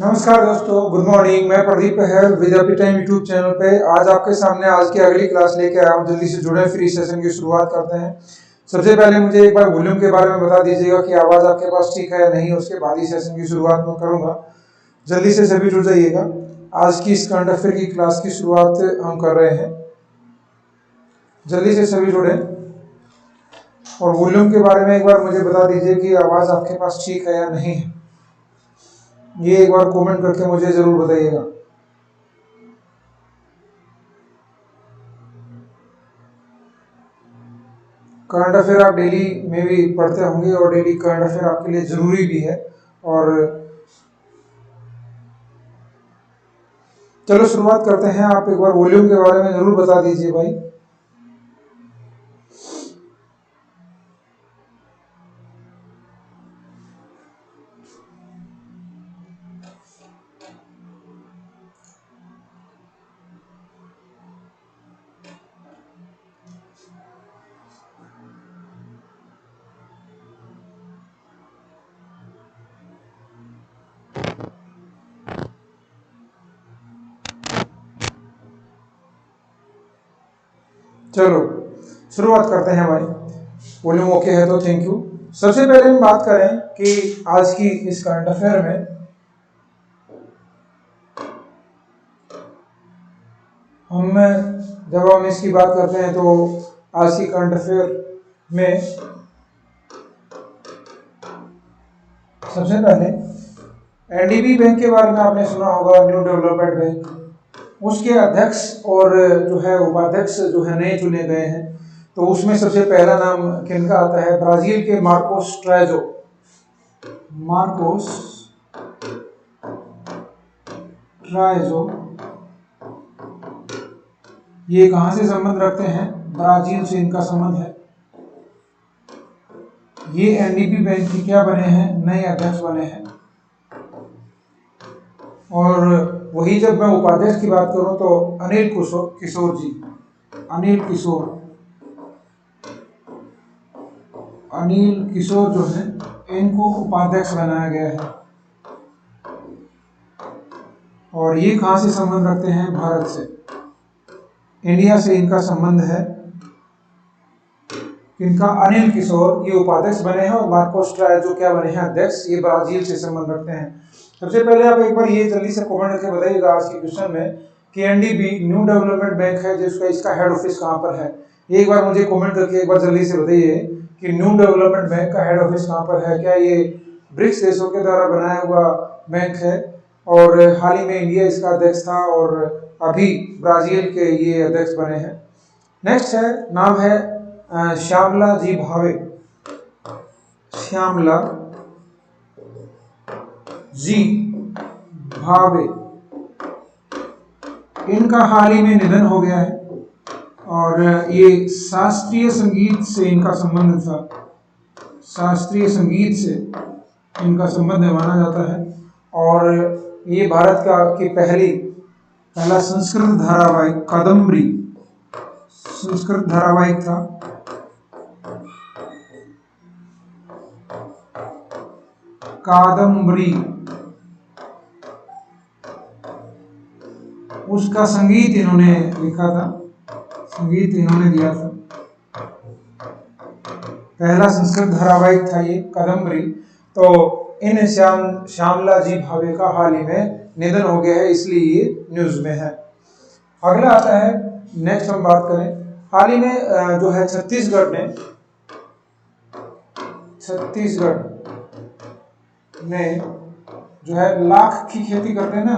नमस्कार दोस्तों, good morning. मैं प्रदीप पहल विद्यापीठ टाइम यूट्यूब चैनल पे आज आपके सामने आज की अगली क्लास लेके आया हूँ। जल्दी से जुड़े, फ्री सेशन की शुरुआत करते हैं। सबसे पहले मुझे एक बार वॉल्यूम के बारे में बता दीजिएगा कि आवाज़ आपके पास ठीक है या नहीं। उसके बाद ही सेशन की शुरुआत मैं करूँगा। जल्दी से सभी जुड़ जाइएगा। आज की इस करंट अफेयर की क्लास की शुरुआत हम कर रहे हैं। जल्दी से सभी जुड़े और वॉल्यूम के बारे में एक बार मुझे बता दीजिए कि आवाज़ आपके पास ठीक है या नहीं है। ये एक बार कमेंट करके मुझे ज़रूर बताइएगा। करंट अफेयर आप डेली में भी पढ़ते होंगे और डेली करंट अफेयर आपके लिए ज़रूरी भी है। और चलो शुरुआत करते हैं। आप एक बार वॉल्यूम के बारे में ज़रूर बता दीजिए भाई। चलो शुरुआत करते हैं भाई। वॉल्यूम ओके है तो थैंक यू। सबसे पहले हम बात करें कि आज की इस करंट अफेयर में जब हम इसकी बात करते हैं तो आज की करंट अफेयर में सबसे पहले एनडीबी बैंक के बारे में आपने सुना होगा, न्यू डेवलपमेंट बैंक। उसके अध्यक्ष और जो है उपाध्यक्ष जो है नए चुने गए हैं। तो उसमें सबसे पहला नाम किनका आता है? ब्राजील के मार्कोस ट्राइजो। मार्कोस ट्राइजो ये कहां से संबंध रखते हैं? ब्राजील से इनका संबंध है। ये एनडीबी बैंक के क्या बने हैं? नए अध्यक्ष बने हैं। और वही जब मैं उपाध्यक्ष की बात करूं तो अनिल किशोर जी, अनिल किशोर जो है इनको उपाध्यक्ष बनाया गया है। और ये कहां से संबंध रखते हैं? भारत से, इंडिया से इनका संबंध है। इनका अनिल किशोर ये उपाध्यक्ष बने हैं और मार्कोस ट्राइजो क्या बने हैं? अध्यक्ष। ये ब्राजील से संबंध रखते हैं। सबसे पहले आप एक बार ये जल्दी से कमेंट करके बताइएगा आज के क्वेश्चन में कि एनडीबी न्यू डेवलपमेंट बैंक है जिसका इसका हेड ऑफिस कहाँ पर है। एक बार मुझे कमेंट करके एक बार जल्दी से बताइए कि न्यू डेवलपमेंट बैंक का हेड ऑफिस कहाँ पर है। क्या ये ब्रिक्स देशों के द्वारा बनाया हुआ बैंक है? और हाल ही में इंडिया इसका अध्यक्ष था और अभी ब्राजील के ये अध्यक्ष बने हैं। नेक्स्ट है, नाम है श्यामला जी भावे। श्यामला जी भावे, इनका हाल ही में निधन हो गया है। और ये शास्त्रीय संगीत से इनका संबंध था। शास्त्रीय संगीत से इनका संबंध माना जाता है। और ये भारत की पहला संस्कृत धारावाहिक कादम्बरी, संस्कृत धारावाहिक था। कादम्बरी, उसका संगीत इन्होंने लिखा था, संगीत इन्होंने दिया था। पहला संस्कृत धारावाहिक था ये कादम्बरी। तो इन श्यामला जी भावे का हाल ही में निधन हो गया है, इसलिए ये न्यूज में है। अगला आता है, नेक्स्ट हम बात करें हाल ही में जो है छत्तीसगढ़ में जो है लाख की खेती करते हैं ना,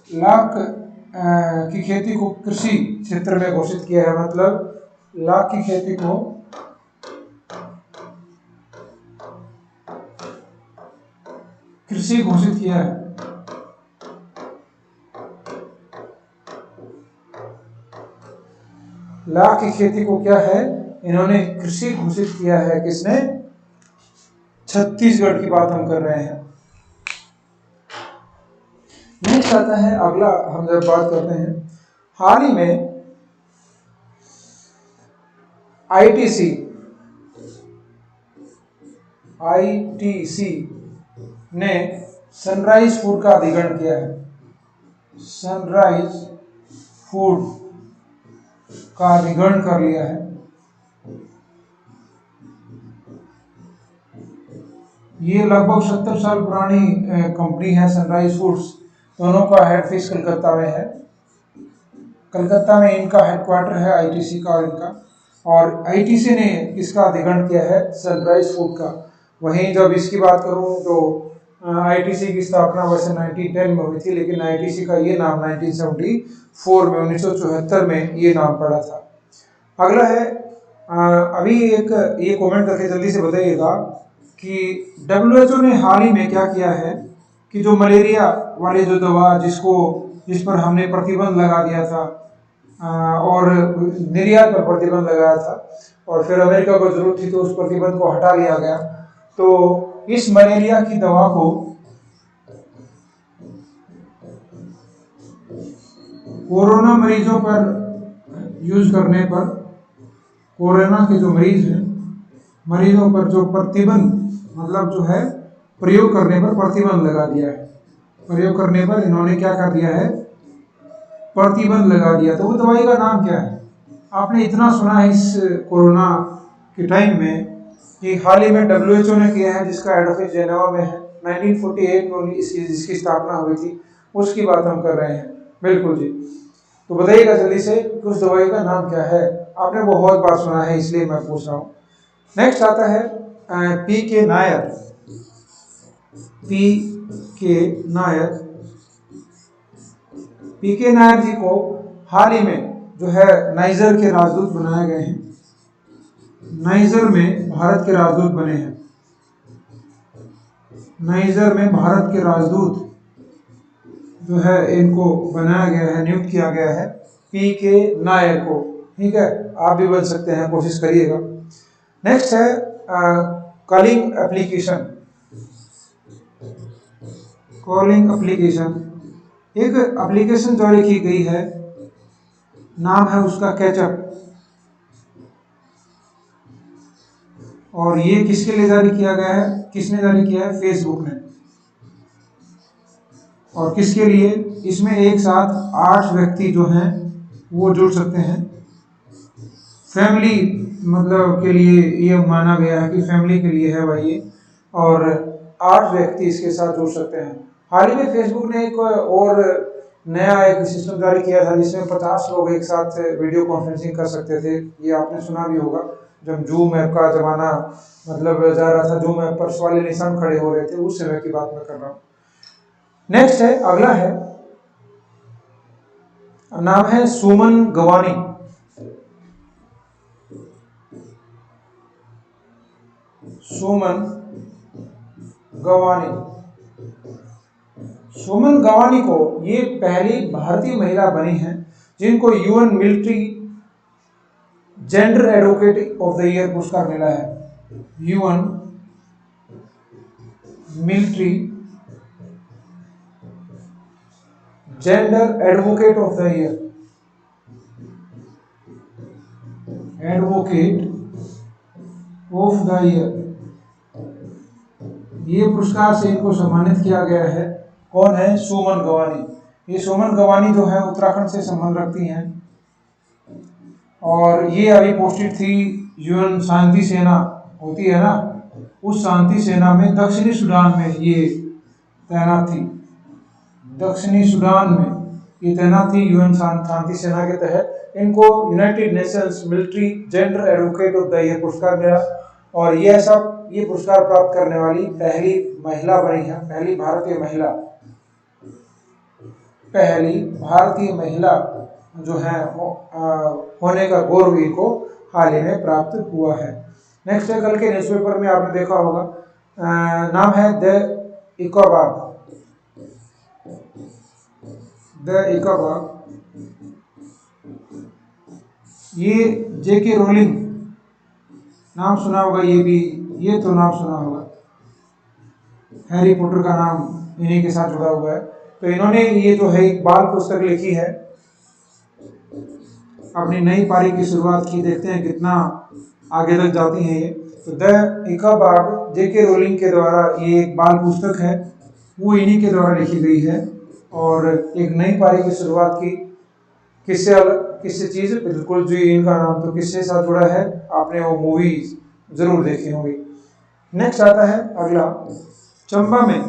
लाख की खेती को कृषि क्षेत्र में घोषित किया है। मतलब लाख की खेती को कृषि घोषित किया है। लाख की खेती को क्या है? इन्होंने कृषि घोषित किया है। किसने? छत्तीसगढ़ की बात हम कर रहे हैं। नेक्स्ट आता है, अगला हम जब बात करते हैं हाल ही में आईटीसी ने सनराइज फूड का अधिग्रहण किया है। सनराइज फूड का अधिग्रहण कर लिया है। ये लगभग 70 साल पुरानी कंपनी है सनराइज फूड्स। दोनों का हेड ऑफिस कलकत्ता में है। कलकत्ता में इनका हेडक्वार्टर है आईटीसी का और आईटीसी ने इसका अधिग्रहण किया है सनराइज फूड का। वहीं जब इसकी बात करूं तो आईटीसी की स्थापना वैसे 1910 में हुई थी, लेकिन आईटीसी का ये नाम 1974 में 1974 में ये नाम पड़ा था। अगला है अभी एक ये कमेंट करके जल्दी से बताइएगा कि डब्ल्यूएचओ ने हाल ही में क्या किया है कि जो मलेरिया वाले जो दवा जिस पर हमने प्रतिबंध लगा दिया था और निर्यात पर प्रतिबंध लगाया था और फिर अमेरिका को जरूरत थी तो उस प्रतिबंध को हटा लिया गया। तो इस मलेरिया की दवा को कोरोना मरीजों पर यूज करने पर, कोरोना के जो मरीज हैं मरीजों पर जो प्रतिबंध मतलब जो है प्रयोग करने पर प्रतिबंध लगा दिया है। प्रयोग करने पर इन्होंने क्या कर दिया है, प्रतिबंध लगा दिया। तो वो दवाई का नाम क्या है? आपने इतना सुना है इस कोरोना के टाइम में कि हाल ही में डब्ल्यूएचओ ने किया है, जिसका हेड ऑफिस जेनेवा में है। 1948 में इसकी स्थापना हुई थी, उसकी बात हम कर रहे हैं। बिल्कुल जी। तो बताइएगा जल्दी से कि उस दवाई का नाम क्या है। आपने बहुत बार सुना है इसलिए मैं पूछ रहा हूँ। नेक्स्ट आता है पी के नायर। पी के नायर। पी के नायर जी को हाल ही में जो है नाइजर के राजदूत बनाए गए हैं। नाइजर में भारत के राजदूत बने हैं। नाइजर में भारत के राजदूत जो है इनको बनाया गया है, नियुक्त किया गया है पी के नायर को। ठीक है, आप भी बन सकते हैं, कोशिश करिएगा। नेक्स्ट है कॉलिंग एप्लीकेशन। कॉलिंग एप्लीकेशन एक एप्लीकेशन जारी की गई है, नाम है उसका कैचअप। और ये किसके लिए जारी किया गया है? किसने जारी किया है? फेसबुक ने। और किसके लिए? इसमें एक साथ 8 व्यक्ति जो हैं वो जुड़ सकते हैं। फैमिली मतलब के लिए ये माना गया है कि फैमिली के लिए है भाई ये, और 8 व्यक्ति इसके साथ जुड़ सकते हैं। हाल ही में फेसबुक ने एक और नया एक सिस्टम जारी किया था जिसमें 50 लोग एक साथ वीडियो कॉन्फ्रेंसिंग कर सकते थे। ये आपने सुना भी होगा, जब जूम ऐप का जमाना मतलब जा रहा था, जूम ऐप पर वाले निशान खड़े हो रहे थे, उस समय की बात मैं कर रहा हूँ। नेक्स्ट है, अगला है, नाम है सुमन गवानी। सुमन गवानी। सुमन गवानी को ये पहली भारतीय महिला बनी है जिनको UN military gender advocate of the year पुरस्कार मिला है। UN military gender advocate of the year. Advocate of the year, ये पुरस्कार से इनको सम्मानित किया गया है। कौन है? सुमन गवानी। ये सुमन गवानी जो है उत्तराखंड से संबंध रखती हैं और ये अभी पोस्टेड थी यूएन शांति सेना होती है ना, उस शांति सेना में दक्षिणी सूडान में ये तैनात थी। दक्षिणी सूडान में ये तैनात थी यूएन शांति सेना के तहत। इनको United Nations military gender advocate of the year पुरस्कार मिला और ये पुरस्कार प्राप्त करने वाली पहली महिला बनी है, पहली भारतीय महिला जो है होने का गौरव इनको हाल ही में प्राप्त हुआ है। नेक्स्ट है, कल के न्यूज़पेपर में आपने देखा होगा, नाम है द इकोबाग। द इकोबाग, ये जेके रोलिंग नाम सुना होगा, ये तो नाम सुना होगा। हैरी पॉटर का नाम इन्हीं के साथ जुड़ा हुआ है। तो इन्होंने ये जो है एक बाल पुस्तक लिखी है, अपनी नई पारी की शुरुआत की। देखते हैं कितना आगे तक जाती हैं ये। तो द इकोबाग जेके रोलिंग के द्वारा ये एक बाल पुस्तक है वो इन्हीं के द्वारा लिखी गई है। और एक नई पारी की शुरुआत की किससे अलग, किससे चीज़, बिल्कुल जी इनका नाम तो किससे साथ जुड़ा है, आपने वो मूवी जरूर देखी होगी। नेक्स्ट आता है अगला, चंबा में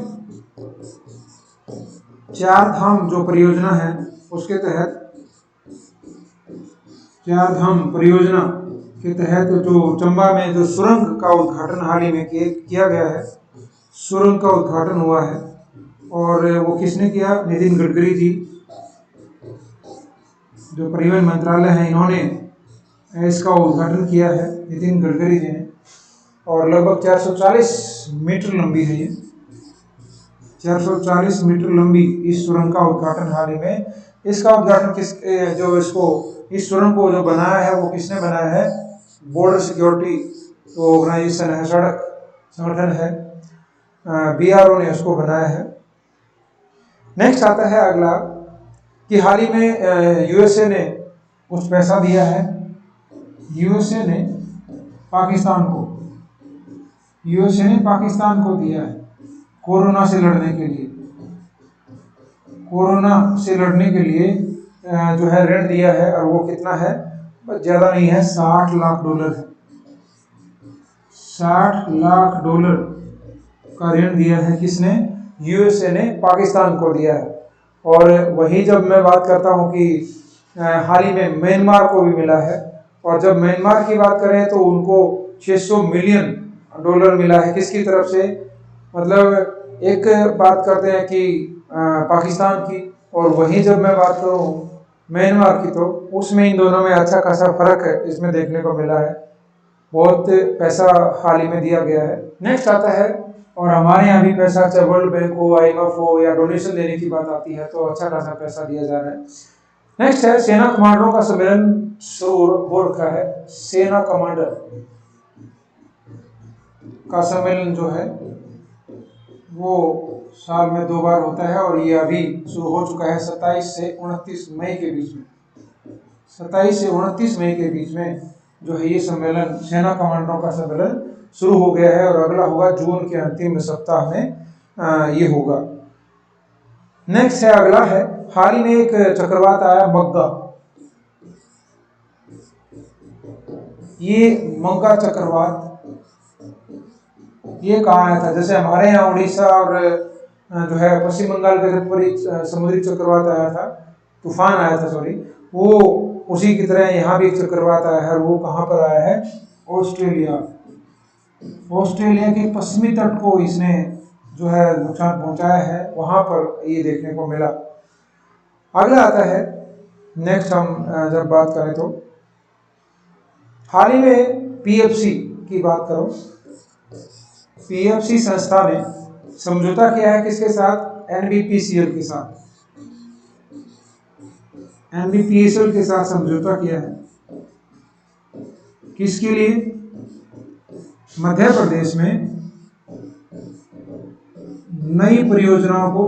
चार धाम जो परियोजना है उसके तहत, चार धाम परियोजना के तहत जो चंबा में जो सुरंग का उद्घाटन हाल ही में किया गया है, सुरंग का उद्घाटन हुआ है। और वो किसने किया, नितिन गडकरी जी जो परिवहन मंत्रालय है, इन्होंने इसका उद्घाटन किया है, नितिन गडकरी जी ने। और लगभग 440 मीटर लंबी है ये, 440 मीटर लंबी इस सुरंग का उद्घाटन हाल ही में। इसका उद्घाटन जो इसको इस सुरंग को जो बनाया है वो किसने बनाया है, बॉर्डर सिक्योरिटी तो ऑर्गेनाइजेशन है, सड़क संगठन है, BRO ने उसको बनाया है। नेक्स्ट आता है अगला कि हाल ही में USA ने कुछ पैसा दिया है, USA ने पाकिस्तान को दिया है कोरोना से लड़ने के लिए, जो है ऋण दिया है। और वो कितना है, ज़्यादा नहीं है, $60 लाख है, $60 लाख का ऋण दिया है। किसने, USA ने पाकिस्तान को दिया है। और वही जब मैं बात करता हूँ कि हाल ही में म्यांमार को भी मिला है, और जब म्यांमार की बात करें तो उनको $600 मिलियन मिला है, किसकी तरफ से, मतलब एक बात करते हैं कि पाकिस्तान की, और वहीं जब मैं बात करूँ म्यांमार की तो उसमें इन दोनों में अच्छा खासा फर्क है, इसमें देखने को मिला है, बहुत पैसा हाल ही में दिया गया है। नेक्स्ट आता है, और हमारे यहाँ भी पैसा, चाहे वर्ल्ड बैंक हो, IMF हो, या डोनेशन देने की बात आती है तो अच्छा खासा पैसा दिया जा रहा है। नेक्स्ट है, सेना कमांडरों का सम्मेलन शुरू हो रखा है, सेना कमांडर का सम्मेलन जो है वो साल में 2 बार होता है, और ये अभी शुरू हो चुका है 27 से 29 मई के बीच में, 27 से 29 मई के बीच में जो है ये सम्मेलन, सेना कमांडरों का सम्मेलन शुरू हो गया है, और अगला होगा जून के अंतिम सप्ताह में ये होगा। नेक्स्ट है अगला है, हाल ही में एक चक्रवात आया मग्गा, ये मग्गा चक्रवात ये कहाँ आया था, जैसे हमारे यहाँ उड़ीसा और जो है पश्चिम बंगाल के तट पर समुद्री चक्रवात आया था, तूफान आया था सॉरी, वो उसी की तरह यहाँ भी एक चक्रवात आया है। और वो कहाँ पर आया है, ऑस्ट्रेलिया के पश्चिमी तट को इसने जो है नुकसान पहुंचाया है, वहां पर ये देखने को मिला। अगला आता है, नेक्स्ट हम जब बात करें तो हाल ही में PFC की बात करो, PFC संस्था ने समझौता किया है किसके साथ, NBPCL के साथ, NBPCL के साथ समझौता किया है। किसके लिए, मध्य प्रदेश में नई परियोजनाओं को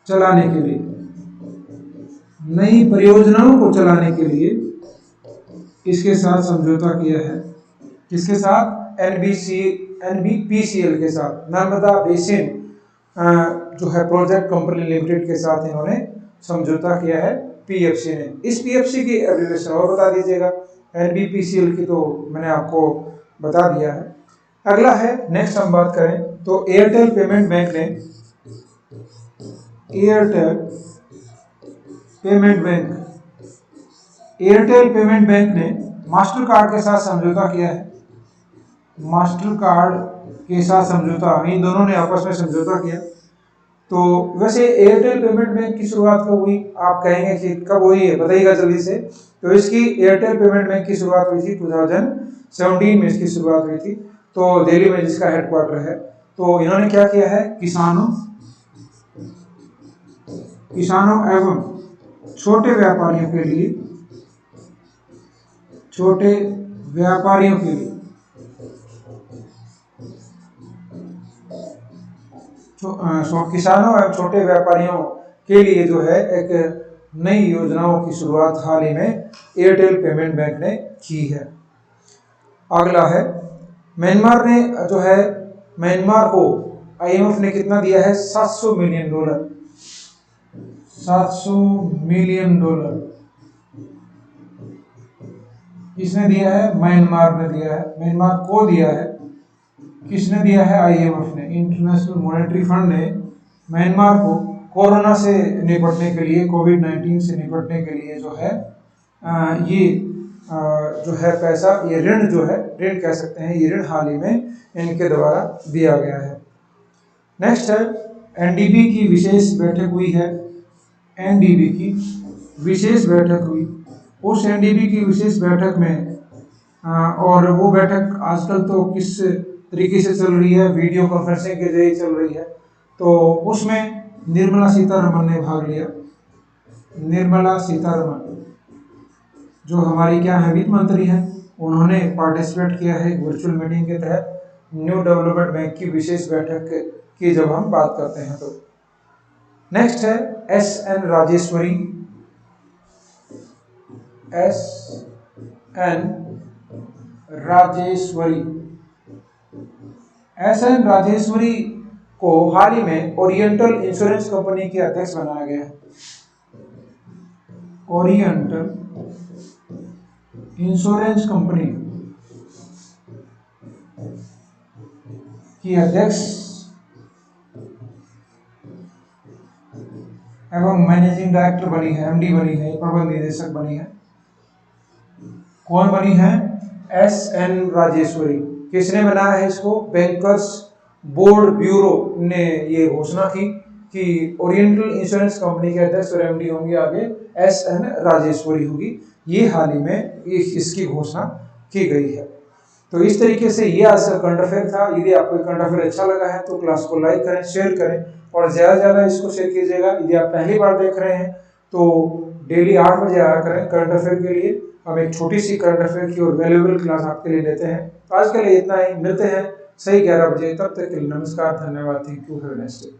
चलाने के लिए, इसके साथ समझौता किया है। किसके साथ, NBPCL के साथ, नर्मदा बेसिन जो है प्रोजेक्ट कंपनी लिमिटेड के साथ इन्होंने समझौता किया है PFC ने। इस PFC की एब्रीविएशन और बता दीजिएगा, NBPCL की तो मैंने आपको बता दिया है। अगला है, नेक्स्ट हम बात करें तो एयरटेल पेमेंट बैंक ने मास्टर कार्ड के साथ समझौता किया है, इन दोनों ने आपस में समझौता किया। तो वैसे एयरटेल पेमेंट बैंक की शुरुआत कब हुई, आप कहेंगे कि कब हुई है, बताइएगा जल्दी से। तो इसकी एयरटेल पेमेंट बैंक की शुरुआत हुई थी 2017 में, इसकी शुरुआत हुई थी, तो दिल्ली में जिसका हेडक्वार्टर है। तो इन्होंने क्या किया है, किसानों एवं छोटे व्यापारियों के लिए किसानों एवं छोटे व्यापारियों के लिए जो है एक नई योजनाओं की शुरुआत हाल ही में एयरटेल पेमेंट बैंक ने की है। अगला है, म्यांमार ने जो है म्यांमार को आईएमएफ ने कितना दिया है? $700 मिलियन। $700 मिलियन किसने दिया है? म्यांमार ने दिया है। म्यांमार को दिया है। किसने दिया है? आईएमएफ ने, इंटरनेशनल मॉनेटरी फंड ने म्यांमार को कोरोना से निपटने के लिए, कोविड-19 से निपटने के लिए जो है ये जो है पैसा, ये ऋण जो है, ऋण कह सकते हैं, ये ऋण हाल ही में इनके द्वारा दिया गया है। नेक्स्ट है एनडीबी की विशेष बैठक हुई है। एनडीबी की विशेष बैठक हुई। उस एनडीबी की विशेष बैठक में और वो बैठक आजकल तो किस तरीके से चल रही है? वीडियो कॉन्फ्रेंसिंग के जरिए चल रही है। तो उसमें निर्मला सीतारमण ने भाग लिया। निर्मला सीतारमण जो हमारी क्या है? वित्त मंत्री हैं, उन्होंने पार्टिसिपेट किया है वर्चुअल मीटिंग के तहत न्यू डेवलपमेंट बैंक की विशेष बैठक की जब हम बात करते हैं तो। नेक्स्ट है SN. Rajeshwari. SN. Rajeshwari. SN. Rajeshwari को हाल ही में ओरिएंटल इंश्योरेंस कंपनी के अध्यक्ष बनाया गया है। ओरिएंटल इंश्योरेंस कंपनी की अध्यक्ष एवं मैनेजिंग डायरेक्टर बनी है, एमडी बनी है, प्रबंध निदेशक बनी है। कौन बनी है? एस.एन. राजेश्वरी। किसने बनाया है इसको? बैंकर्स बोर्ड ब्यूरो ने ये घोषणा की कि ओरिएंटल इंश्योरेंस कंपनी के अध्यक्ष और एमडी होंगे आगे एस.एन. राजेश्वरी होगी। ये हाल ही में इसकी घोषणा की गई है। तो इस तरीके से ये आज का करंट अफेयर था। यदि आपको करंट अफेयर अच्छा लगा है तो क्लास को लाइक करें, शेयर करें और ज़्यादा से ज़्यादा इसको शेयर कीजिएगा। यदि आप पहली बार देख रहे हैं तो डेली 8 बजे आया करें करंट अफेयर के लिए। हम एक छोटी सी करंट अफेयर की और वैल्यूएबल क्लास आपके लिए लेते हैं। तो आज के लिए इतना ही। मिलते हैं सही 11 बजे। तब तक के लिए नमस्कार, धन्यवाद, thank you, have a nice day.